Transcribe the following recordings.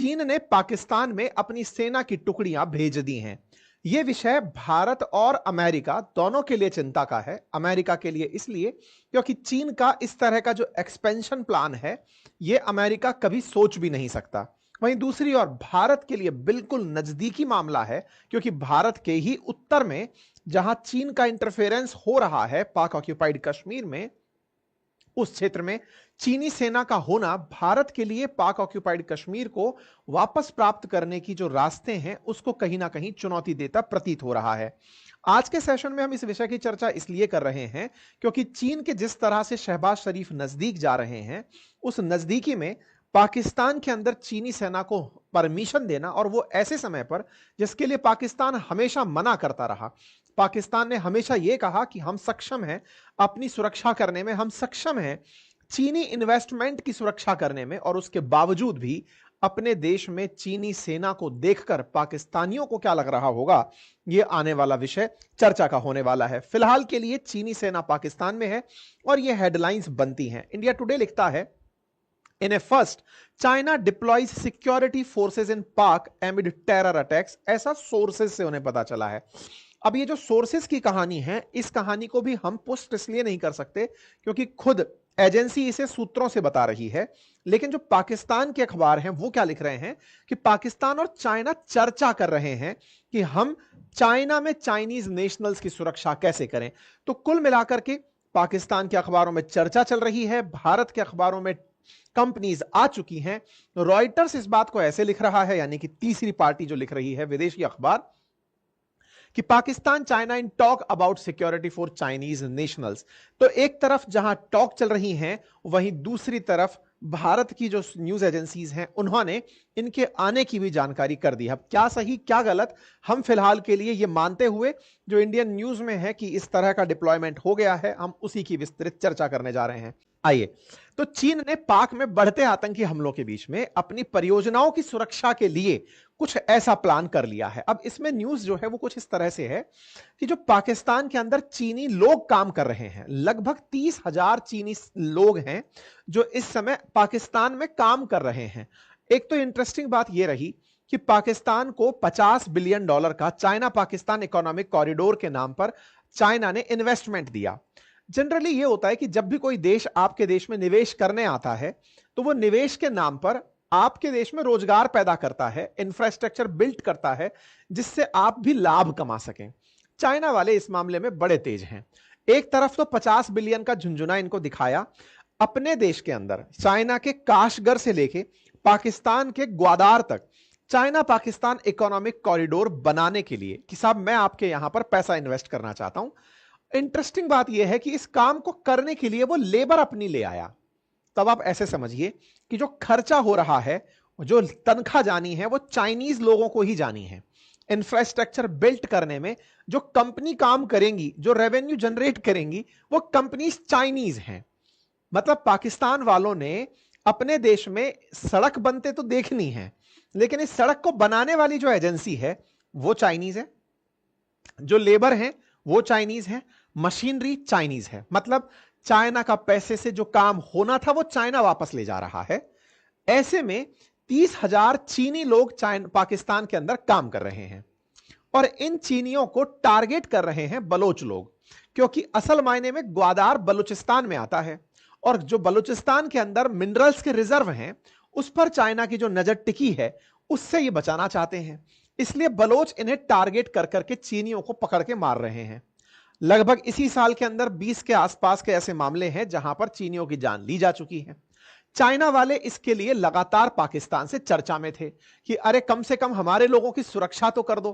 चीन ने पाकिस्तान में अपनी सेना की टुकड़ियां भेज दी हैं। यह विषय भारत और अमेरिका दोनों के लिए चिंता का है। अमेरिका के लिए इसलिए क्योंकि चीन का इस तरह का जो एक्सपेंशन प्लान है, यह अमेरिका कभी सोच भी नहीं सकता। वहीं दूसरी ओर भारत के लिए बिल्कुल नजदीकी मामला है, क्योंकि भारत के ही उत्तर में जहां चीन का इंटरफेरेंस हो रहा है पाक ऑक्यूपाइड कश्मीर में, उस क्षेत्र में चीनी सेना का होना भारत के लिए पाक ऑक्यूपाइड कश्मीर को वापस प्राप्त करने की जो रास्ते हैं उसको कहीं ना कहीं चुनौती देता प्रतीत हो रहा है। आज के सेशन में हम इस विषय की चर्चा इसलिए कर रहे हैं क्योंकि चीन के जिस तरह से शहबाज शरीफ नजदीक जा रहे हैं, उस नजदीकी में पाकिस्तान के अंदर चीनी सेना को परमिशन देना, और वो ऐसे समय पर जिसके लिए पाकिस्तान हमेशा मना करता रहा। पाकिस्तान ने हमेशा यह कहा कि हम सक्षम हैं अपनी सुरक्षा करने में, हम सक्षम हैं चीनी इन्वेस्टमेंट की सुरक्षा करने में, और उसके बावजूद भी अपने देश में चीनी सेना को देखकर पाकिस्तानियों को क्या लग रहा होगा, यह आने वाला विषय चर्चा का होने वाला है। फिलहाल के लिए चीनी सेना पाकिस्तान में है और यह हेडलाइंस बनती हैं। इंडिया टुडे लिखता है, In a first, China deploys security forces in Pak amid terror attacks। ऐसा सोर्सेस से उन्हें पता चला है। अब ये जो सोर्सेस की कहानी है, इस कहानी को भी हम पुष्ट इसलिए नहीं कर सकते क्योंकि खुद एजेंसी इसे सूत्रों से बता रही है, लेकिन जो पाकिस्तान के अखबार हैं वो क्या लिख रहे हैं कि पाकिस्तान और चाइना चर्चा कर रहे हैं कि हम चाइना में चाइनीज नेशनल्स की सुरक्षा कैसे करें। तो कुल मिलाकर के पाकिस्तान के अखबारों में चर्चा चल रही है, भारत के अखबारों में कंपनीज आ चुकी हैं। रॉयटर्स इस बात को ऐसे लिख रहा है, यानी कि तीसरी पार्टी जो लिख रही है, विदेशी अखबार, कि Pakistan China in talk about security for Chinese nationals. तो एक तरफ जहां टॉक चल रही हैं, वहीं दूसरी तरफ भारत की जो न्यूज एजेंसीज हैं उन्होंने इनके आने की भी जानकारी कर दी। अब क्या सही क्या गलत, हम फिलहाल के लिए यह मानते हुए जो इंडियन न्यूज में है कि इस तरह का डिप्लॉयमेंट हो गया है, हम उसी की विस्तृत चर्चा करने जा रहे हैं। आइए, तो चीन ने पाक में बढ़ते आतंकी हमलों के बीच में अपनी परियोजनाओं की सुरक्षा के लिए कुछ ऐसा प्लान कर लिया है। अब इसमें न्यूज जो है वो कुछ इस तरह से है कि जो पाकिस्तान के अंदर चीनी लोग काम कर रहे हैं, लगभग 30,000 चीनी लोग हैं जो इस समय पाकिस्तान में काम कर रहे हैं। एक तो इंटरेस्टिंग बात यह रही कि पाकिस्तान को $50 बिलियन का चाइना पाकिस्तान इकोनॉमिक कॉरिडोर के नाम पर चाइना ने इन्वेस्टमेंट दिया। जनरली यह होता है कि जब भी कोई देश आपके देश में निवेश करने आता है तो वो निवेश के नाम पर आपके देश में रोजगार पैदा करता है, इंफ्रास्ट्रक्चर बिल्ड करता है, जिससे आप भी लाभ कमा सकें। चाइना वाले इस मामले में बड़े तेज हैं। एक तरफ तो 50 बिलियन का झुंझुना इनको दिखाया अपने देश के अंदर, चाइना के काशगर से लेके पाकिस्तान के ग्वादार तक चाइना पाकिस्तान इकोनॉमिक कॉरिडोर बनाने के लिए कि साहब मैं आपके यहां पर पैसा इन्वेस्ट करना चाहता हूं। इंटरेस्टिंग बात यह है कि इस काम को करने के लिए वो लेबर अपनी ले आया। तब आप ऐसे समझिए कि जो खर्चा हो रहा है, जो तनख्वाह जानी है, वो चाइनीज लोगों को ही जानी है। इंफ्रास्ट्रक्चर बिल्ड करने में जो कंपनी काम करेंगी, जो रेवेन्यू जनरेट करेंगी, वो कंपनीज चाइनीज हैं। मतलब पाकिस्तान वालों ने अपने देश में सड़क बनते तो देखनी है, लेकिन इस सड़क को बनाने वाली जो एजेंसी है वो चाइनीज है, जो लेबर है वो चाइनीज है, मशीनरी चाइनीज है। मतलब चाइना का पैसे से जो काम होना था वो चाइना वापस ले जा रहा है। ऐसे में 30,000 चीनी लोग पाकिस्तान के अंदर काम कर रहे हैं, और इन चीनियों को टारगेट कर रहे हैं बलोच लोग, क्योंकि असल मायने में ग्वादार बलूचिस्तान में आता है, और जो बलूचिस्तान के अंदर मिनरल्स के रिजर्व हैं उस पर चाइना की जो नजर टिकी है उससे ये बचाना चाहते हैं। इसलिए बलोच इन्हें टारगेट कर करके चीनियों को पकड़ के मार रहे हैं। लगभग इसी साल के अंदर 20 के आसपास के ऐसे मामले हैं जहां पर चीनियों की जान ली जा चुकी है। चाइना वाले इसके लिए लगातार पाकिस्तान से चर्चा में थे कि अरे कम से कम हमारे लोगों की सुरक्षा तो कर दो।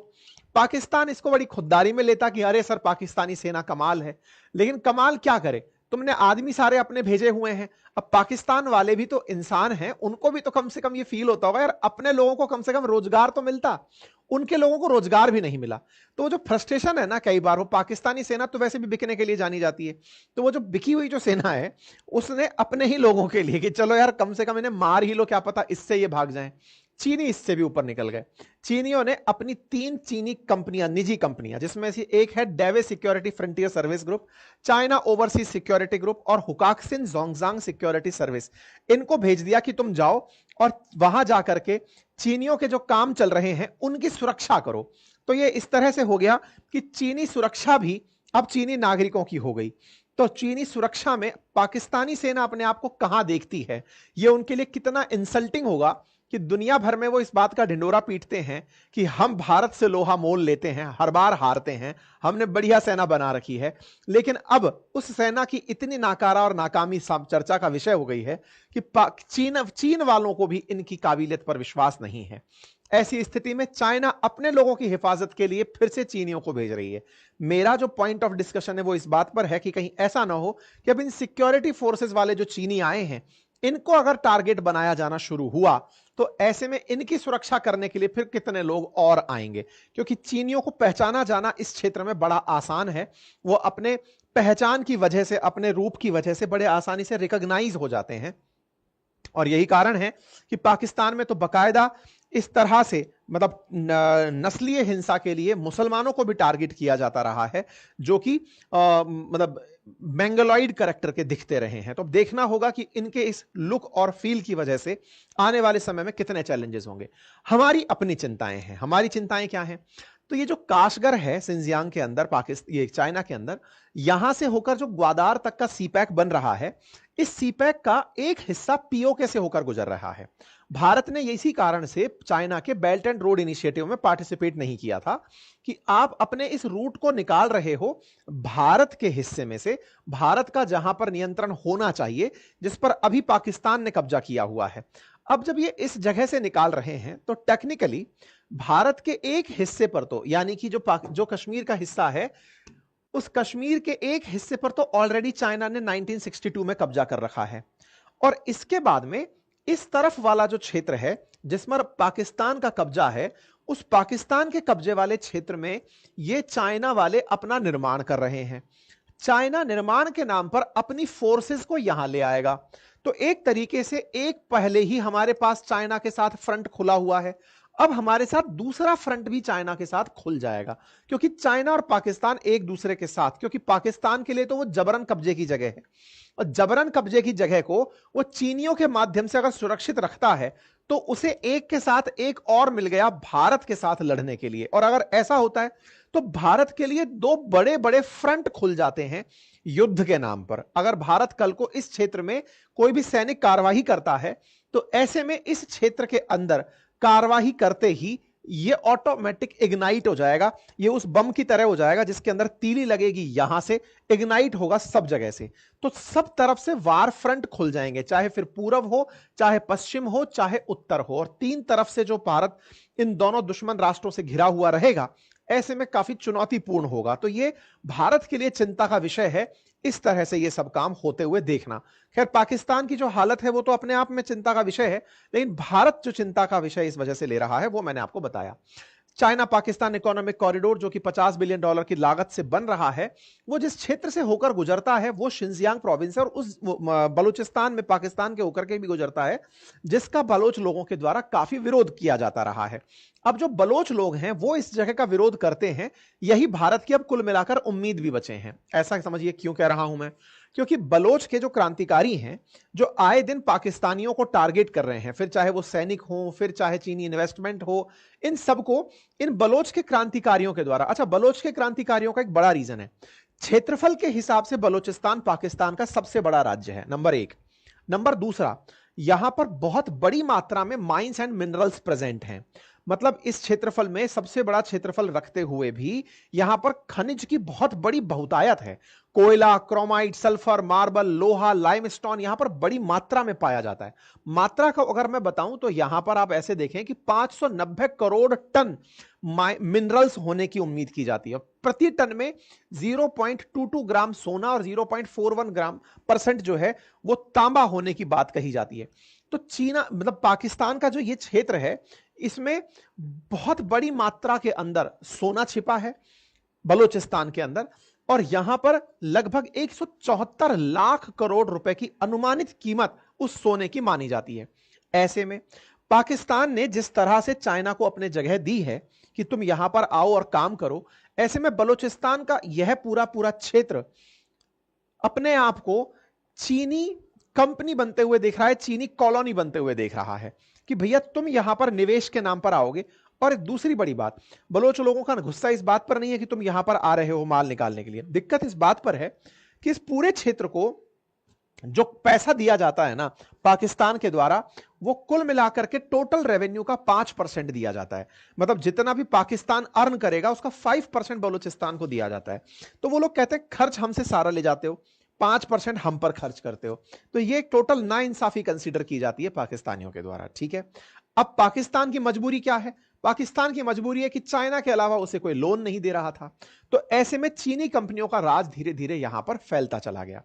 पाकिस्तान इसको बड़ी खुददारी में लेता कि अरे सर पाकिस्तानी सेना कमाल है, लेकिन कमाल क्या करे, तुमने आदमी सारे अपने भेजे हुए हैं। अब पाकिस्तान वाले भी तो इंसान हैं, उनको भी तो कम से कम ये फील होता होगा यार अपने लोगों को कम से कम रोजगार तो मिलता, उनके लोगों को रोजगार भी नहीं मिला। तो वो जो फ्रस्ट्रेशन है ना, कई बार वो पाकिस्तानी सेना तो वैसे भी बिकने के लिए जानी जाती है, तो वो जो बिकी हुई जो सेना है उसने अपने ही लोगों के लिए कि चलो यार कम से कम इन्हें मार ही लो, क्या पता इससे ये भाग जाएं। चीनी इससे भी ऊपर निकल गए। चीनियों ने अपनी 3 चीनी कंपनियां, निजी कंपनियां, जिसमें से एक है Dewe Security Frontier Service Group, China Overseas Security Group और हुकाक्सिन जोंगजांग सिक्योरिटी सर्विस, इनको भेज दिया कि तुम जाओ और वहां जाकर के चीनियों के जो काम चल रहे हैं उनकी सुरक्षा करो। तो ये इस तरह से हो गया कि चीनी सुरक्षा भी अब चीनी नागरिकों की हो गई। तो चीनी सुरक्षा में पाकिस्तानी सेना अपने आप को कहां देखती है, यह उनके लिए कितना इंसल्टिंग होगा कि दुनिया भर में वो इस बात का ढिंडोरा पीटते हैं कि हम भारत से लोहा मोल लेते हैं, हर बार हारते हैं, हमने बढ़िया सेना बना रखी है। लेकिन अब उस सेना की इतनी नाकारा और नाकामी चर्चा का विषय हो गई है कि चीन वालों को भी इनकी काबिलियत पर विश्वास नहीं है। ऐसी स्थिति में चाइना अपने लोगों की हिफाजत के लिए फिर से चीनियों को भेज रही है। मेरा जो पॉइंट ऑफ डिस्कशन है वो इस बात पर है कि कहीं ऐसा ना हो कि अब इन सिक्योरिटी फोर्सेस वाले जो चीनी आए हैं इनको अगर टारगेट बनाया जाना शुरू हुआ तो ऐसे में इनकी सुरक्षा करने के लिए फिर कितने लोग और आएंगे, क्योंकि चीनियों को पहचाना जाना इस क्षेत्र में बड़ा आसान है। वो अपने पहचान की वजह से, अपने रूप की वजह से बड़े आसानी से रिकॉग्नाइज हो जाते हैं। और यही कारण है कि पाकिस्तान में तो बकायदा इस तरह से मतलब नस्लीय हिंसा के लिए मुसलमानों को भी टारगेट किया जाता रहा है, जो कि मतलब मैंगलॉइड कैरेक्टर के दिखते रहे हैं। तो अब देखना होगा कि इनके इस लुक और फील की वजह से आने वाले समय में कितने चैलेंजेस होंगे। हमारी अपनी चिंताएं हैं। हमारी चिंताएं क्या हैं? तो ये जो काशगर है सिंजियांग के अंदर, पाकिस्तान, ये चाइना के अंदर, यहां से होकर जो ग्वादार तक का सीपैक बन रहा है, इस सीपैक का एक हिस्सा पीओके से होकर गुजर रहा है। भारत ने इसी कारण से चाइना के बेल्ट एंड रोड इनिशिएटिव में पार्टिसिपेट नहीं किया था कि आप अपने इस रूट को निकाल रहे हो भारत के हिस्से में से, भारत का जहां पर नियंत्रण होना चाहिए, जिस पर अभी पाकिस्तान ने कब्जा किया हुआ है। अब जब ये इस जगह से निकाल रहे हैं तो टेक्निकली भारत के एक हिस्से पर तो, यानी कि जो कश्मीर का हिस्सा है, उस कश्मीर के एक हिस्से पर तो ऑलरेडी चाइना ने 1962 में कब्जा कर रखा है। और इसके बाद में इस तरफ वाला जो क्षेत्र है जिसमें पाकिस्तान का कब्जा है, उस पाकिस्तान के कब्जे वाले क्षेत्र में ये चाइना वाले अपना निर्माण कर रहे हैं। चाइना निर्माण के नाम पर अपनी फोर्सेस को यहां ले आएगा। तो एक तरीके से एक पहले ही हमारे पास चाइना के साथ फ्रंट खुला हुआ है, अब हमारे साथ दूसरा फ्रंट भी चाइना के साथ खुल जाएगा, क्योंकि चाइना और पाकिस्तान एक दूसरे के साथ, क्योंकि पाकिस्तान के लिए तो वो जबरन कब्जे की जगह है, और जबरन कब्जे की जगह को वो चीनियों के माध्यम से अगर सुरक्षित रखता है तो उसे एक के साथ एक और मिल गया भारत के साथ लड़ने के लिए। और अगर ऐसा होता है तो भारत के लिए दो बड़े बड़े फ्रंट खुल जाते हैं युद्ध के नाम पर। अगर भारत कल को इस क्षेत्र में कोई भी सैनिक कार्यवाही करता है तो ऐसे में इस क्षेत्र के अंदर कार्यवाही करते ही ये ऑटोमेटिक इग्नाइट हो जाएगा। ये उस बम की तरह हो जाएगा जिसके अंदर तीली लगेगी, यहां से इग्नाइट होगा सब जगह से, तो सब तरफ से वार फ्रंट खुल जाएंगे, चाहे फिर पूरब हो, चाहे पश्चिम हो, चाहे उत्तर हो। और तीन तरफ से जो भारत इन दोनों दुश्मन राष्ट्रों से घिरा हुआ रहेगा, ऐसे में काफी चुनौतीपूर्ण होगा। तो ये भारत के लिए चिंता का विषय है, इस तरह से ये सब काम होते हुए देखना। खैर, पाकिस्तान की जो हालत है वो तो अपने आप में चिंता का विषय है, लेकिन भारत जो चिंता का विषय इस वजह से ले रहा है वो मैंने आपको बताया। चाइना पाकिस्तान इकोनॉमिक कॉरिडोर जो कि $50 बिलियन की लागत से बन रहा है, वो जिस क्षेत्र से होकर गुजरता है वो शिनजियांग प्रोविंस है, और उस बलूचिस्तान में पाकिस्तान के होकर के भी गुजरता है, जिसका बलोच लोगों के द्वारा काफी विरोध किया जाता रहा है। अब जो बलोच लोग हैं वो इस जगह का विरोध करते हैं, यही भारत की अब कुल मिलाकर उम्मीद भी बचे हैं। ऐसा समझिए क्यों कह रहा हूं मैं, क्योंकि बलोच के जो क्रांतिकारी हैं, जो आए दिन पाकिस्तानियों को टारगेट कर रहे हैं, फिर चाहे वो सैनिक हो, फिर चाहे चीनी इन्वेस्टमेंट हो, इन सबको इन बलोच के क्रांतिकारियों के द्वारा। अच्छा, बलोच के क्रांतिकारियों का एक बड़ा रीजन है, क्षेत्रफल के हिसाब से बलोचिस्तान पाकिस्तान का सबसे बड़ा राज्य है, नंबर एक। नंबर दूसरा, यहां पर बहुत बड़ी मात्रा में माइंस एंड मिनरल्स प्रेजेंट हैं। मतलब इस क्षेत्रफल में सबसे बड़ा क्षेत्रफल रखते हुए भी यहां पर खनिज की बहुत बड़ी बहुतायत है। कोयला, क्रोमाइट, सल्फर, मार्बल, लोहा, लाइमस्टोन यहां पर बड़ी मात्रा में पाया जाता है। मात्रा का अगर मैं बताऊं तो यहां पर आप ऐसे देखें कि 590 करोड़ टन मिनरल्स होने की उम्मीद की जाती है। प्रति टन में 0.22 ग्राम सोना और 0.41 ग्राम % जो है वो तांबा होने की बात कही जाती है। तो चीना मतलब पाकिस्तान का जो ये क्षेत्र है, इसमें बहुत बड़ी मात्रा के अंदर सोना छिपा है बलूचिस्तान के अंदर, और यहां पर लगभग 174 लाख करोड़ रुपए की अनुमानित कीमत उस सोने की मानी जाती है। ऐसे में पाकिस्तान ने जिस तरह से चाइना को अपने जगह दी है कि तुम यहां पर आओ और काम करो, ऐसे में बलूचिस्तान का यह पूरा पूरा क्षेत्र अपने आप को चीनी कंपनी बनते हुए देख रहा है, चीनी कॉलोनी बनते हुए देख रहा है कि भैया तुम यहां पर निवेश के नाम पर आओगे। और दूसरी बड़ी बात, बलोच लोगों का गुस्सा इस बात पर नहीं है कि तुम यहां पर आ रहे हो माल निकालने के लिए, दिक्कत इस बात पर है कि इस पूरे क्षेत्र को जो पैसा दिया जाता है ना पाकिस्तान के द्वारा, वो कुल मिलाकर के टोटल रेवेन्यू का 5% दिया जाता है। मतलब जितना भी पाकिस्तान अर्न करेगा उसका 5% बलूचिस्तान को दिया जाता है। तो वो लोग कहते हैं खर्च हमसे सारा ले जाते हो, 5% हम पर खर्च करते हो। तो ये एक टोटल नाइंसाफी कंसीडर की जाती है पाकिस्तानियों के द्वारा। ठीक है, अब पाकिस्तान की मजबूरी क्या है? पाकिस्तान की मजबूरी है कि चाइना के अलावा उसे कोई लोन नहीं दे रहा था। तो ऐसे में चीनी कंपनियों का राज धीरे धीरे यहां पर फैलता चला गया।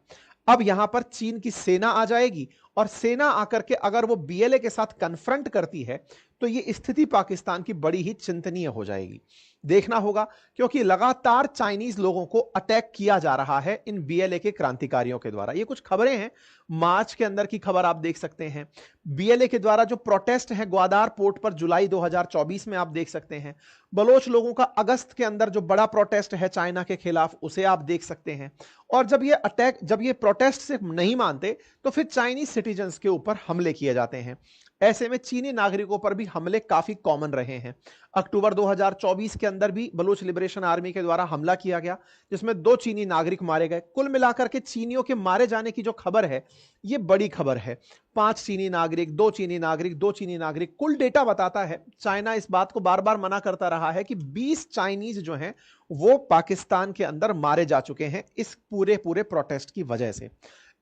अब यहां पर चीन की सेना आ जाएगी और सेना आकर के अगर वो बीएलए के साथ कन्फ्रंट करती है तो ये स्थिति पाकिस्तान की बड़ी ही चिंतनीय हो जाएगी। देखना होगा, क्योंकि लगातार चाइनीज लोगों को अटैक किया जा रहा है इन बीएलए के क्रांतिकारियों के द्वारा। ये कुछ खबरें हैं, मार्च के अंदर की खबर आप देख सकते हैं। बीएलए के द्वारा जो प्रोटेस्ट है ग्वादार पोर्ट पर जुलाई 2024 में आप देख सकते हैं। बलोच लोगों का अगस्त के अंदर जो बड़ा प्रोटेस्ट है चाइना के खिलाफ, उसे आप देख सकते हैं। और जब ये प्रोटेस्ट से नहीं मानते तो फिर चाइनीज सिटीजन्स के ऊपर हमले किए जाते हैं। ऐसे में चीनी नागरिकों पर भी हमले काफी कॉमन रहे हैं। अक्टूबर 2024 के अंदर भी बलूच लिबरेशन आर्मी के द्वारा हमला किया गया जिसमें 2 चीनी नागरिक मारे गए। कुल मिलाकर के चीनियों के मारे जाने की जो खबर है ये बड़ी खबर है। 5 चीनी नागरिक, 2 चीनी नागरिक, 2 चीनी नागरिक, कुल डेटा बताता है। चाइना इस बात को बार बार मना करता रहा है कि 20 चाइनीज जो हैं वो पाकिस्तान के अंदर मारे जा चुके हैं इस पूरे प्रोटेस्ट की वजह से।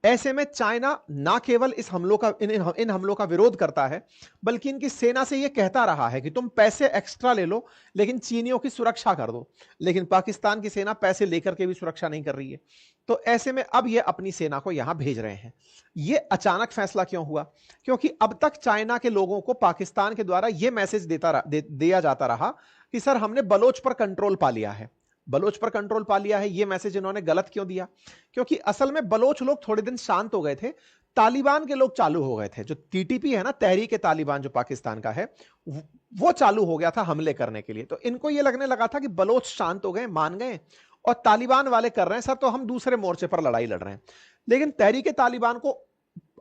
ऐसे में चाइना ना केवल इन हमलों का विरोध करता है, बल्कि इनकी सेना से यह कहता रहा है कि तुम पैसे एक्स्ट्रा ले लो लेकिन चीनियों की सुरक्षा कर दो। लेकिन पाकिस्तान की सेना पैसे लेकर के भी सुरक्षा नहीं कर रही है। तो ऐसे में अब ये अपनी सेना को यहां भेज रहे हैं। ये अचानक फैसला क्यों हुआ? क्योंकि अब तक चाइना के लोगों को पाकिस्तान के द्वारा यह मैसेज दिया जाता रहा कि सर हमने बलोच पर कंट्रोल पा लिया है। बलोच पर कंट्रोल पा लिया है, यह मैसेज इन्होंने गलत क्यों दिया? क्योंकि असल में बलोच लोग थोड़े दिन शांत हो गए थे, तालिबान के लोग चालू हो गए थे। जो टीटीपी है ना, तहरीक तालिबान जो पाकिस्तान का है, वो चालू हो गया था हमले करने के लिए। तो इनको यह लगने लगा था कि बलोच शांत हो गए, मान गए और तालिबान वाले कर रहे हैं सर, तो हम दूसरे मोर्चे पर लड़ाई लड़ रहे हैं। लेकिन तहरीक तालिबान को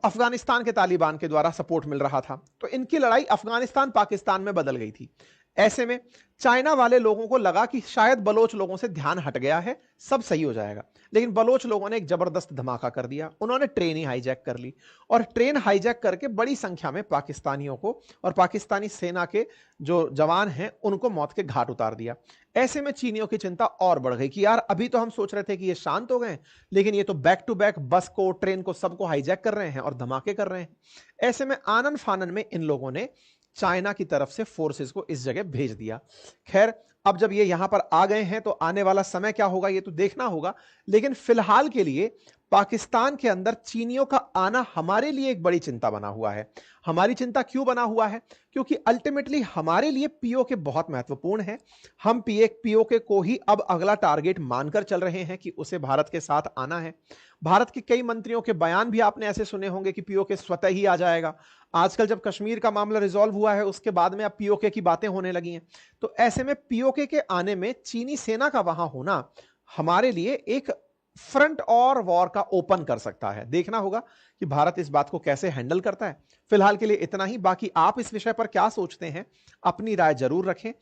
अफगानिस्तान के तालिबान के द्वारा सपोर्ट मिल रहा था, तो इनकी लड़ाई अफगानिस्तान पाकिस्तान में बदल गई थी। ऐसे में चाइना वाले लोगों को लगा कि शायद बलोच लोगों से ध्यान हट गया है, सब सही हो जाएगा। लेकिन बलोच लोगों ने एक जबरदस्त धमाका कर दिया। उन्होंने ट्रेन ही हाईजैक कर ली और ट्रेन हाईजैक करके बड़ी संख्या में पाकिस्तानियों को और पाकिस्तानी सेना के जो जवान हैं उनको मौत के घाट उतार दिया। ऐसे में चीनियों की चिंता और बढ़ गई कि यार अभी तो हम सोच रहे थे कि ये शांत हो गए, लेकिन ये तो बैक टू बैक बस को, ट्रेन को, सबको हाईजैक कर रहे हैं और धमाके कर रहे हैं। ऐसे में आनन फानन में इन लोगों ने चाइना की तरफ से फोर्सेस को इस जगह भेज दिया। खैर, अब जब ये यहां पर आ गए हैं तो आने वाला समय क्या होगा ये तो देखना होगा। लेकिन फिलहाल के लिए पाकिस्तान के अंदर चीनियों का आना हमारे लिए एक बड़ी चिंता बना हुआ है। हमारी चिंता क्यों बना हुआ है? क्योंकि अल्टीमेटली हमारे लिए पीओके बहुत महत्वपूर्ण है। हम पीओके को ही अब अगला टारगेट मानकर चल रहे हैं कि उसे भारत के साथ आना है। भारत के कई मंत्रियों के बयान भी आपने ऐसे सुने होंगे कि पीओके स्वतः ही आ जाएगा। आजकल जब कश्मीर का मामला रिजॉल्व हुआ है उसके बाद में अब पीओके की बातें होने लगी हैं। तो ऐसे में पीओके के आने में चीनी सेना का वहां होना हमारे लिए एक फ्रंट और वॉर का ओपन कर सकता है। देखना होगा कि भारत इस बात को कैसे हैंडल करता है। फिलहाल के लिए इतना ही। बाकी आप इस विषय पर क्या सोचते हैं, अपनी राय जरूर रखें।